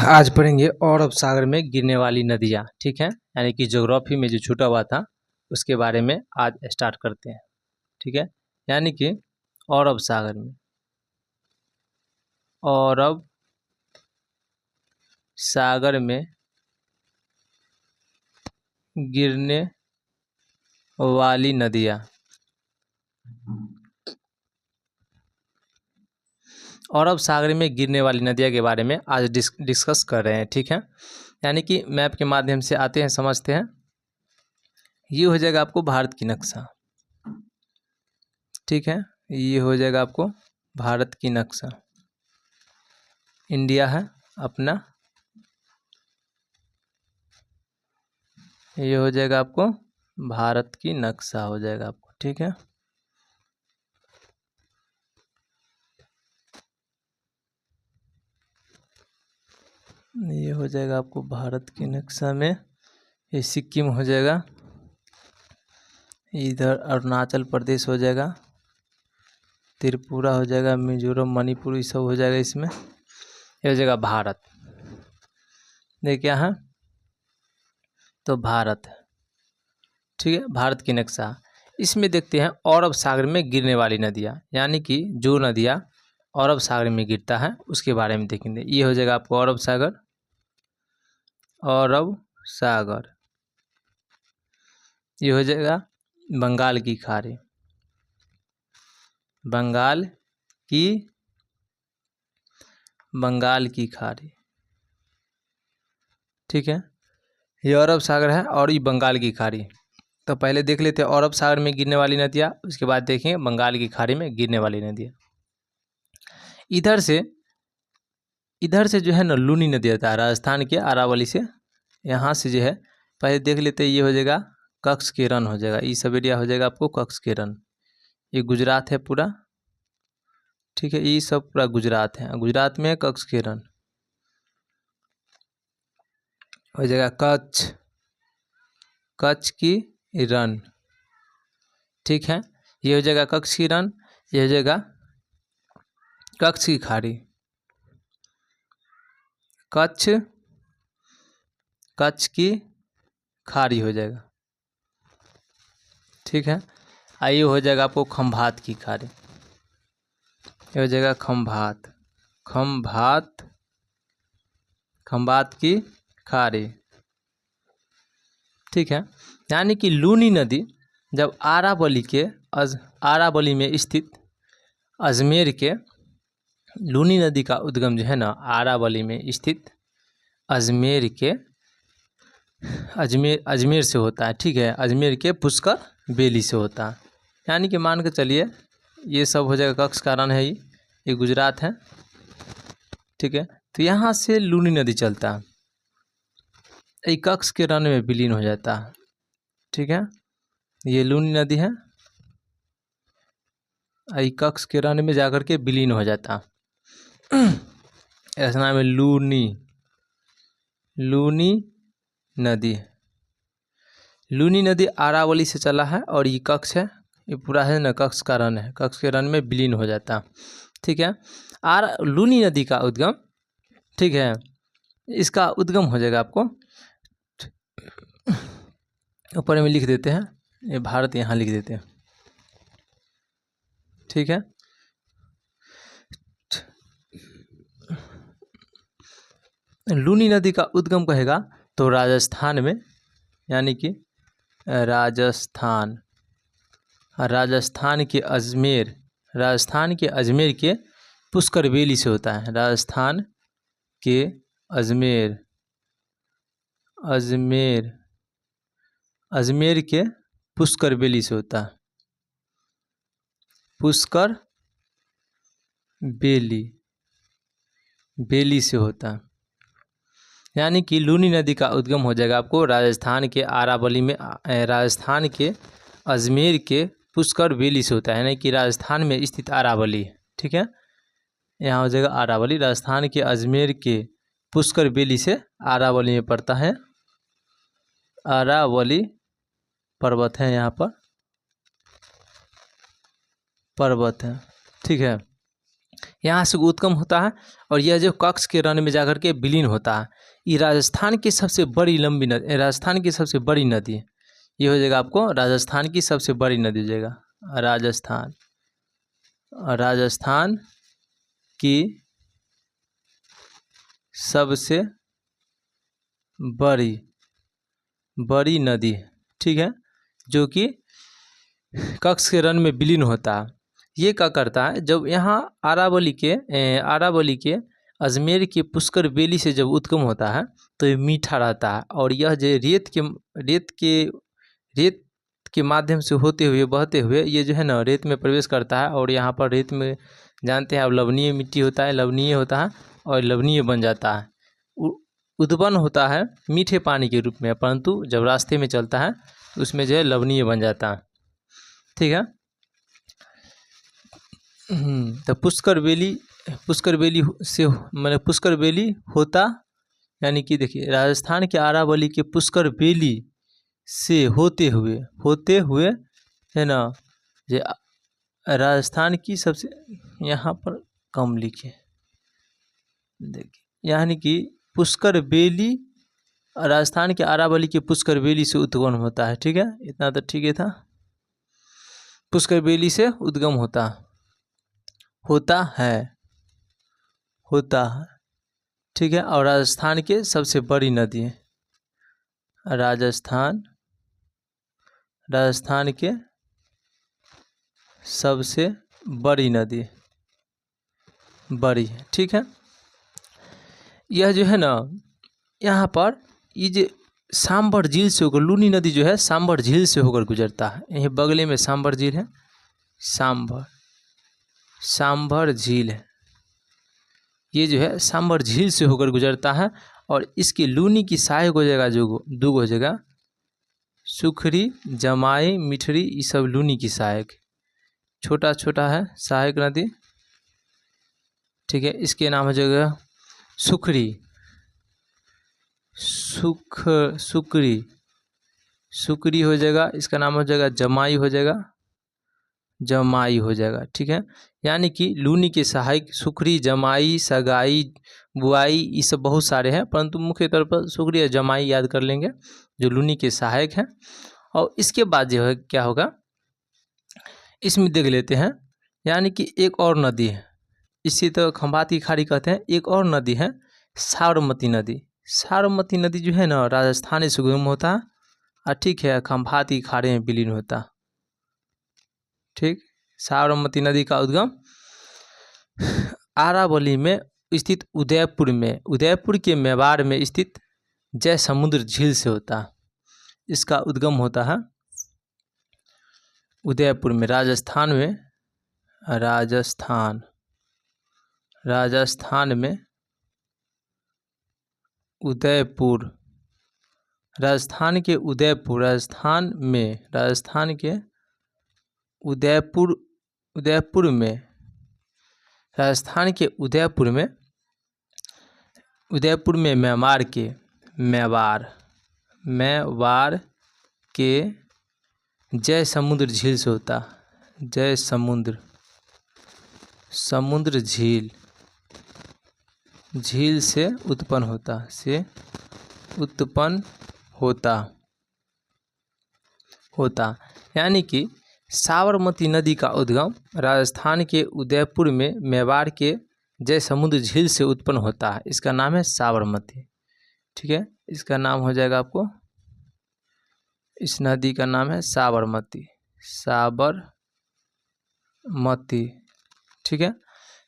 आज पढ़ेंगे अरब सागर में गिरने वाली नदियाँ। ठीक है, यानी कि ज्योग्राफी में जो छूटा हुआ था उसके बारे में आज स्टार्ट करते हैं। ठीक है, यानी कि अरब सागर में अरब सागर में गिरने वाली नदियाँ। अरब सागर में गिरने वाली नदियाँ के बारे में आज डिस्कस कर रहे हैं। ठीक है, यानी कि मैप के माध्यम से आते हैं, समझते हैं। ये हो जाएगा आपको भारत की नक्शा। ठीक है, ये हो जाएगा आपको भारत की नक्शा। इंडिया है अपना, ये हो जाएगा आपको भारत की नक्शा हो जाएगा आपको। ठीक है, ये हो जाएगा आपको भारत की नक्शा में। ये सिक्किम हो जाएगा, इधर अरुणाचल प्रदेश हो जाएगा, त्रिपुरा हो जाएगा, मिजोरम, मणिपुर, ये सब हो जाएगा इसमें। ये हो जाएगा भारत। देखिए यहाँ तो भारत, ठीक है, भारत की नक्शा। इसमें देखते हैं अरब सागर में गिरने वाली नदियाँ, यानी कि जो नदियाँ अरब सागर में गिरता है उसके बारे में देखेंगे। ये हो जाएगा आपको अरब सागर, अरब सागर। ये हो जाएगा बंगाल की खाड़ी, बंगाल की खाड़ी। ठीक है, ये अरब सागर है और ये बंगाल की खाड़ी। तो पहले देख लेते हैं अरब सागर में गिरने वाली नदियाँ, उसके बाद देखेंगे बंगाल की खाड़ी में गिरने वाली नदियाँ। इधर से जो है ना लूनी नदी आता है राजस्थान के अरावली से। यहाँ से जो है पहले देख लेते हैं, ये हो जाएगा कक्ष के रन हो जाएगा, ये सब एरिया हो जाएगा आपको कक्ष के रन। ये गुजरात है पूरा, ठीक है, ये सब पूरा गुजरात है। गुजरात में कक्ष के रन हो जाएगा कच्छ की रन। ठीक है, ये हो जाएगा कच्छ की रन, ये हो जाएगा कच्छ की खाड़ी, कच्छ की खाड़ी हो जाएगा। ठीक है, आइए हो जाएगा आपको खंभात की खाड़ी, ये हो जाएगा खंभात की खाड़ी। ठीक है, यानी कि लूनी नदी जब आरावली में स्थित अजमेर के लूनी नदी का उद्गम जो है ना आरावली में स्थित अजमेर से होता है। ठीक है, अजमेर के पुष्कर बेली से होता है। यानी कि मान के चलिए ये सब हो जाएगा कक्ष का रन है, ये गुजरात है। ठीक है, तो यहाँ से लूनी नदी चलता है, ये कक्ष के रन में विलीन हो जाता है। ठीक है, ये लूनी नदी है, ये कक्ष के रन में जाकर के विलीन हो जाता है। ऐसा नाम है लूनी नदी अरावली से चला है और ये कक्ष है, ये पूरा है ना कक्ष का रन है, कक्ष के रन में विलीन हो जाता है। ठीक है, लूनी नदी का उद्गम, ठीक है, इसका उद्गम हो जाएगा आपको ऊपर में लिख देते हैं, ये भारत यहाँ लिख देते हैं। ठीक है, लूनी नदी का उद्गम कहेगा तो राजस्थान में, यानी कि राजस्थान के अजमेर के पुष्कर बेली से होता है। राजस्थान के अजमेर के पुष्कर बेली से होता है, पुष्कर बेली से होता है। यानी कि लूनी नदी का उद्गम हो जाएगा आपको राजस्थान के अरावली में, राजस्थान के अजमेर के पुष्कर बेली से होता है, यानी कि राजस्थान में स्थित अरावली। ठीक है, यहाँ हो जाएगा अरावली, राजस्थान के अजमेर के पुष्कर बेली से अरावली में पड़ता है। अरावली पर्वत है, यहाँ पर पर्वत है। ठीक है, यहाँ से उत्गम होता है और यह जो कक्ष के रन में जाकर के विलीन होता है। ये राजस्थान की सबसे बड़ी लंबी नदी, राजस्थान की सबसे बड़ी नदी है। ये हो जाएगा आपको राजस्थान की सबसे बड़ी नदी हो जाएगा। राजस्थान, राजस्थान की सबसे बड़ी नदी, ठीक है, जो कि कक्ष के रन में विलीन होता है। ये क्या करता है, जब यहाँ अरावली के अजमेर के पुष्कर बेली से जब उत्गम होता है तो ये मीठा रहता है और यह जो रेत के माध्यम से होते हुए बहते हुए ये जो है ना रेत में प्रवेश करता है और यहाँ पर रेत में जानते हैं आप लवणीय मिट्टी होता है, लवणीय होता है और लवणीय बन जाता है, उत्पन्न होता है मीठे पानी के रूप में, परंतु जब रास्ते में चलता है तो उसमें जो है लवणीय बन जाता है, ठीक है। तो पुष्कर बेली से मतलब पुष्कर बेली होता, यानी कि देखिए राजस्थान के अरावली के पुष्कर बेली से होते हुए है ना, ये राजस्थान की सबसे, यहाँ पर कम लिखे देखिए, यानी कि पुष्कर बेली राजस्थान के अरावली के पुष्कर बेली से उद्गम होता है, ठीक है, इतना तो ठीक है था। पुष्कर बेली से उद्गम होता है, ठीक है, और राजस्थान के सबसे बड़ी नदी है। राजस्थान के सबसे बड़ी नदी बड़ी है, ठीक है। यह जो है ना यहाँ पर ये जो सांभर झील से होकर लूनी नदी जो है सांभर झील से होकर गुजरता है। यही बगले में सांभर झील है, सांभर झील है, ये जो है सांभर झील से होकर गुजरता है और इसकी लूनी की सहायक हो जाएगा जो दो हो जाएगा सुखरी, जमाई, मिठरी, ये सब लूनी की सहायक, छोटा छोटा है सहायक नदी, ठीक है। इसके नाम हो जाएगा सुखरी, सुकरी हो जाएगा, इसका नाम हो जाएगा जमाई हो जाएगा, ठीक है। यानी कि लूनी के सहायक सुखरी, जमाई, सगाई, बुआई, ये सब बहुत सारे हैं, परंतु मुख्य तौर पर सुखरी और जमाई याद कर लेंगे जो लूनी के सहायक हैं। और इसके बाद जो है क्या होगा इसमें देख लेते हैं, यानी कि एक और नदी है, इसी तरह खंभात की खाड़ी कहते हैं। एक और नदी है साबरमती नदी। साबरमती नदी जो है ना राजस्थान से उद्गम होता है और ठीक है खंभात की खाड़ी में विलीन होता, ठीक। साबरमती नदी का उद्गम अरावली में स्थित उदयपुर के मेवाड़ में स्थित जय समुद्र झील से होता है। इसका उद्गम होता है उदयपुर में, राजस्थान में उदयपुर, राजस्थान के उदयपुर में मेवाड़ के जय समुद्र झील से होता, जय समुद्र झील से उत्पन्न होता, यानी कि साबरमती नदी का उद्गम राजस्थान के उदयपुर में मेवाड़ के जय समुद्र झील से उत्पन्न होता है। इसका नाम है साबरमती, ठीक है। इसका नाम हो जाएगा आपको, इस नदी का नाम है साबरमती, ठीक है।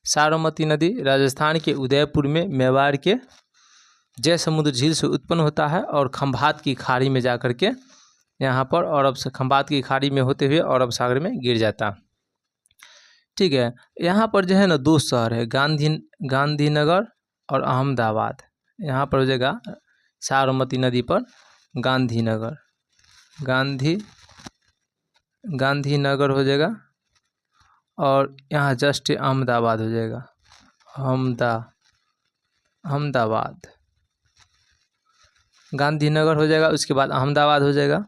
साबरमती नदी राजस्थान के उदयपुर में मेवाड़ के जय समुद्र झील से उत्पन्न होता है और खंभात की खाड़ी में जाकर के यहाँ पर खंभात की खाड़ी में होते हुए अरब सागर में गिर जाता, ठीक है। यहाँ पर जो है ना दो शहर है, गांधीनगर और अहमदाबाद। यहाँ पर हो जाएगा साबरमती नदी पर गांधीनगर हो जाएगा और यहाँ जस्ट अहमदाबाद हो जाएगा, अहमदाबाद, गांधीनगर हो जाएगा, उसके बाद अहमदाबाद हो जाएगा,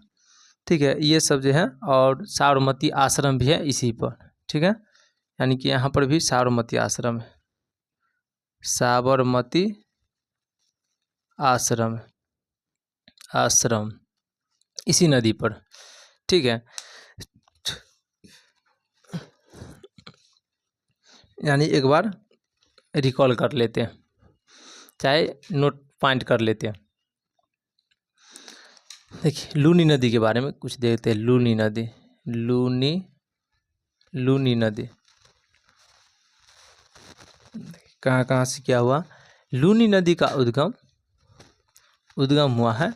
ठीक है। ये सब जो है और साबरमती आश्रम भी है इसी पर, ठीक है, यानी कि यहाँ पर भी साबरमती आश्रम है। साबरमती आश्रम, आश्रम इसी नदी पर। ठीक है, यानी एक बार रिकॉल कर लेते हैं, चाहे नोट पॉइंट कर लेते हैं। देखिए लूनी नदी के बारे में कुछ देखते हैं। लूनी नदी, लूनी नदी कहाँ कहाँ से क्या हुआ। लूनी नदी का उद्गम हुआ है।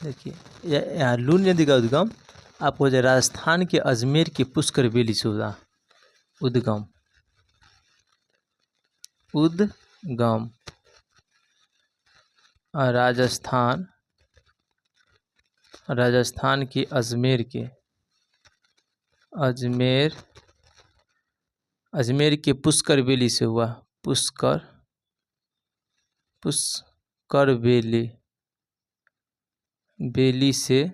देखिए यहाँ लूनी नदी का उद्गम आपको जो राजस्थान के अजमेर के पुष्कर वैली से हुआ। उद्गम राजस्थान के अजमेर के पुष्कर वैली से हुआ। पुष्कर वैली से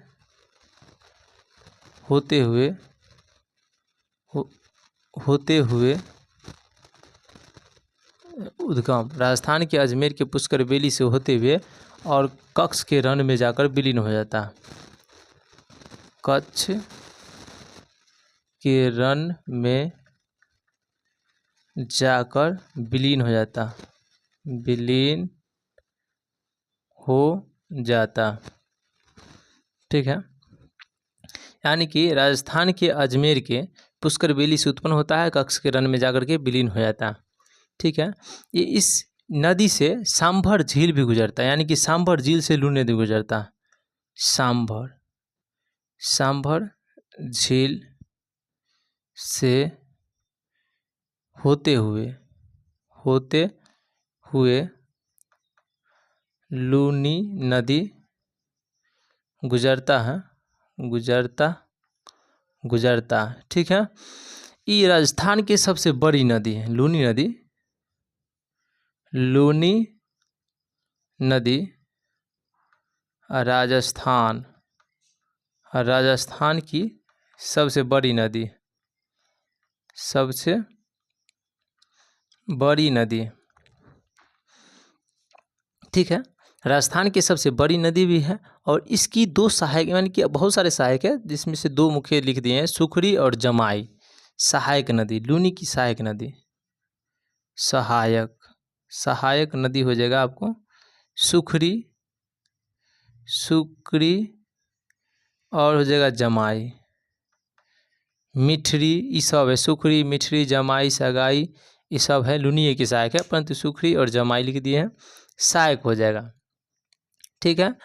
होते हुए उद्गम राजस्थान के अजमेर के पुष्कर वैली से होते हुए और कच्छ के रण में जाकर विलीन हो जाता। कच्छ के रण में जाकर विलीन हो जाता। ठीक है, यानी कि राजस्थान के अजमेर के पुष्कर वैली से उत्पन्न होता है, कच्छ के रण में जाकर के विलीन हो जाता। ठीक है, ये इस नदी से सांभर झील भी गुजरता है, यानी कि सांभर झील से लूनी नदी गुजरता। सांभर झील से होते हुए लूनी नदी गुजरता है। ठीक है, ये राजस्थान की सबसे बड़ी नदी है लूनी नदी राजस्थान की सबसे बड़ी नदी। ठीक है, राजस्थान की सबसे बड़ी नदी भी है और इसकी दो सहायक, यानी कि बहुत सारे सहायक है, जिसमें से दो मुख्य लिख दिए हैं, सुखरी और जमाई। सहायक नदी, लूनी की सहायक नदी, सहायक नदी हो जाएगा आपको सुखरी और हो जाएगा जमाई। मिठरी ये सब है, सुखरी, मिठरी, जमाई, सगाई ये सब है लूनी की सहायक है, परंतु सुखरी और जमाई लिख दिए हैं, सहायक हो जाएगा। ठीक है,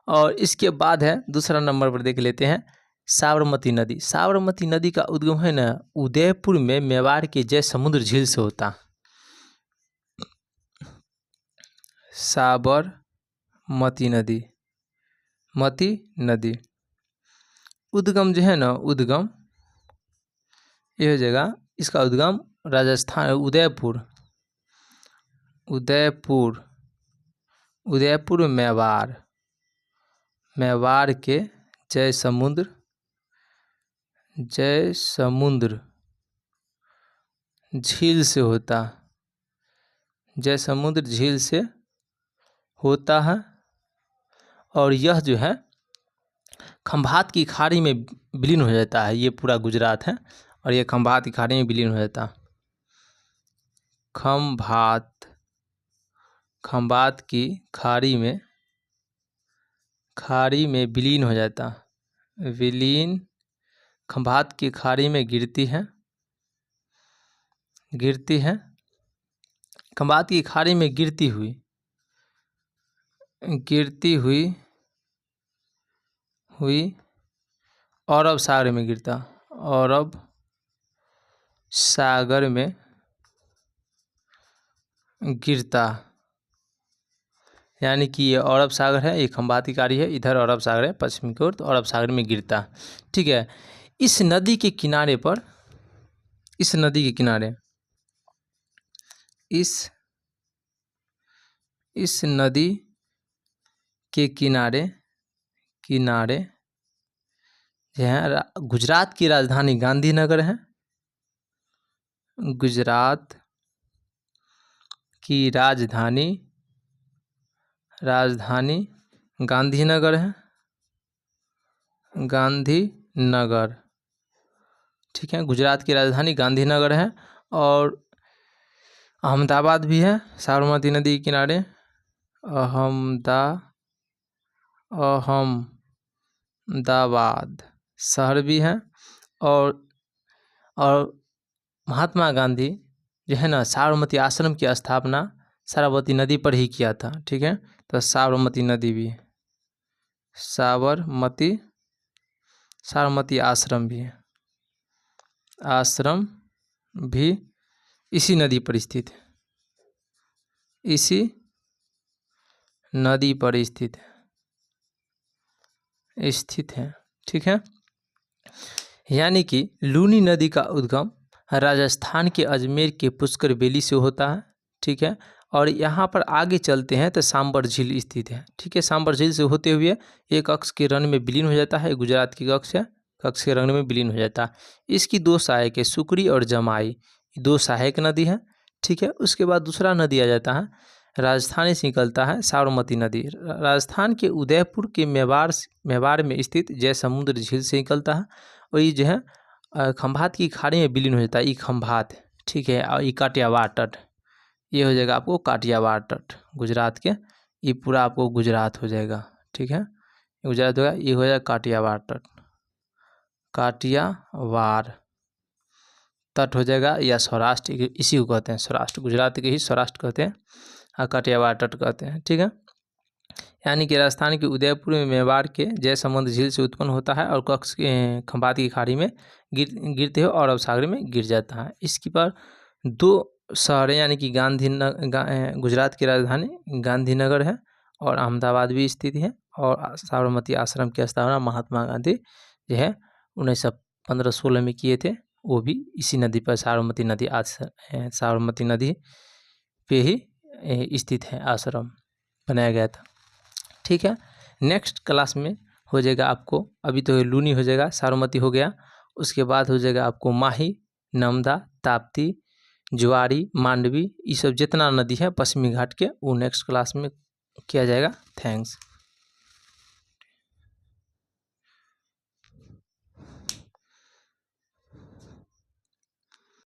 और इसके बाद है दूसरा नंबर पर देख लेते हैं साबरमती नदी। साबरमती नदी का उद्गम है ना उदयपुर में मेवाड़ के जयसमुद्र झील से होता। साबरमती नदी उद्गम जो है ना, उद्गम ये हो जाएगा, इसका उद्गम राजस्थान उदयपुर मेवाड़ के जयसमुद्र झील से होता। जयसमुद्र झील से होता है और यह जो है खंभात की खाड़ी में विलीन हो जाता है। ये पूरा गुजरात है और ये खंभात की खाड़ी में विलीन हो जाता। खंभात की खाड़ी में विलीन हो जाता। खंभात की खाड़ी में गिरती है। खंभात की खाड़ी में गिरती हुई अरब सागर में गिरता। अरब सागर में गिरता, यानी कि ये अरब सागर है, ये खंभात की खाड़ी है, इधर अरब सागर है पश्चिम की ओर, तो अरब सागर में गिरता। ठीक है, इस नदी के किनारे इस नदी के किनारे जो है गुजरात की राजधानी गांधीनगर है। गुजरात की राजधानी गांधीनगर है, गांधीनगर, ठीक है। गुजरात की राजधानी गांधीनगर है और अहमदाबाद भी है साबरमती नदी के किनारे, अहमदाबाद शहर भी है। और महात्मा गांधी जो है ना साबरमती आश्रम की स्थापना साबरमती नदी पर ही किया था, ठीक है। तो साबरमती नदी भी, साबरमती आश्रम भी इसी नदी पर स्थित है, ठीक है। यानी कि लूनी नदी का उद्गम राजस्थान के अजमेर के पुष्कर वैली से होता है, ठीक है। और यहाँ पर आगे चलते हैं तो सांबर झील स्थित है, ठीक है। सांबर झील से होते हुए एक अक्ष के रन में विलीन हो जाता है, गुजरात की अक्ष के रन में विलीन हो जाता है। इसकी दो सहायक है, सुकड़ी और जमाई, दो सहायक नदी है, ठीक है। उसके बाद दूसरा नदी आ जाता है राजस्थान से निकलता है साबरमती नदी, राजस्थान के उदयपुर के मेवाड़ में स्थित जयसमुद्र झील से निकलता है और ये जो है खंभात की खाड़ी में विलीन हो जाता है, ये खंभात, ठीक है। और ये काठियावाड़ तट, ये हो जाएगा आपको काठियावाड़ तट गुजरात के, ये पूरा आपको गुजरात हो जाएगा, ठीक है। गुजरात होगा, ये हो जाएगा काठियावाड़ तट, काठियावाड़ तट हो जाएगा, या सौराष्ट्र, इसी को कहते हैं सौराष्ट्र, गुजरात के ही सौराष्ट्र कहते हैं और काठियावाड़ तट कहते हैं, ठीक है। यानी कि राजस्थान के उदयपुर में मेवाड़ के जयसमुद्र झील से उत्पन्न होता है और कक्ष के खंभात की खाड़ी में गिरते हुए और अरब सागर में गिर जाता है। इसके पर दो शहर यानी कि गुजरात की राजधानी गांधीनगर है और अहमदाबाद भी स्थित है। और साबरमती आश्रम की स्थापना महात्मा गांधी जो है 1915-16 में किए थे, वो भी इसी नदी पर साबरमती नदी पे ही स्थित है, आश्रम बनाया गया था, ठीक है। नेक्स्ट क्लास में हो जाएगा आपको, अभी तो लूनी हो जाएगा, साबरमती हो गया, उसके बाद हो जाएगा आपको माही, नर्मदा, ताप्ती, जुआरी, मांडवी, ये सब जितना नदी है पश्चिमी घाट के, वो नेक्स्ट क्लास में किया जाएगा। थैंक्स।